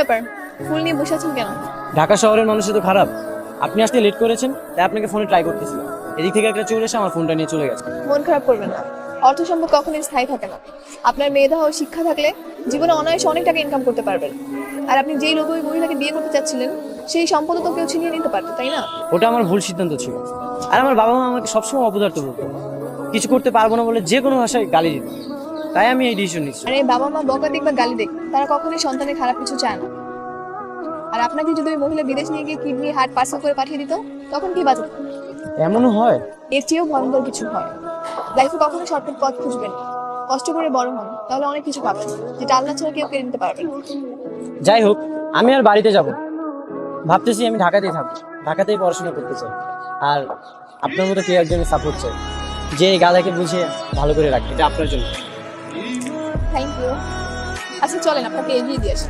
ব্যাপার, ফুল নিয়ে বসে আছেন কেন? ঢাকা শহরের মানুষ তো খারাপ। আপনি আসতে লেট করেছেন, তাই আপনাকে ফোনে ট্রাই করতেছিলাম। এদিক থেকে একটা চোর এসে আমার ফোনটা নিয়ে চলে গেছে। মন খারাপ করবেন না, অর্থ সম্পদ কখনোই স্থায়ী থাকে না। আপনার মেধা ও শিক্ষা থাকলে জীবনে অনায়াসে অনেক টাকা ইনকাম করতে পারবেন। আর আপনি যেই লোভী মহিলাকে বিয়ে করতে চাচ্ছিলেন, সেই সম্পদ তো কেউ ছিনিয়ে নিতে পারতো, তাই না? ওটা আমার ভুল সিদ্ধান্ত ছিল। আর আমার বাবা মা আমাকে সবসময় অপদার্থ বলতো, কিছু করতে পারবো না বলে যে কোনো ভাষায় গালি দিত। তাই আমি এই ডিসিশন নিচ্ছি। আরে বাবা মা বকা দিক বা গালি দিক, তারা কখনোই সন্তানের খারাপ কিছু চায় না। আর আপনাকে যদি ওই মহিলা বিদেশ নিয়ে গিয়ে কিডনি হার্ট পার্সেল করে পাঠিয়ে দিত, তখন কি বাঁচত? এমনও হয়? এর চেয়েও ভয়ঙ্কর কিছু হয়। লাইফে কখনো শর্টকাট পথ খুঁজবেন, কষ্ট করে বড় হন, তাহলে অনেক কিছু পাবেন, যেটা আল্লাহ ছাড়া কেউ কেড়ে নিতে পারবে না। যাই হোক, আমি আর বাড়িতে যাব, ভাবতেছি আমি ঢাকাতেই থাকবো, ঢাকাতেই পড়াশোনা করতে চাই। আর আপনার মতো কেউ একজনের সাপোর্ট চাই, যে এই গাধাকে বুঝে ভালো করে রাখবে। এটা আপনার জন্য। Thank you. আচ্ছা চলেন আপনাকে এগিয়ে দিয়ে আসি।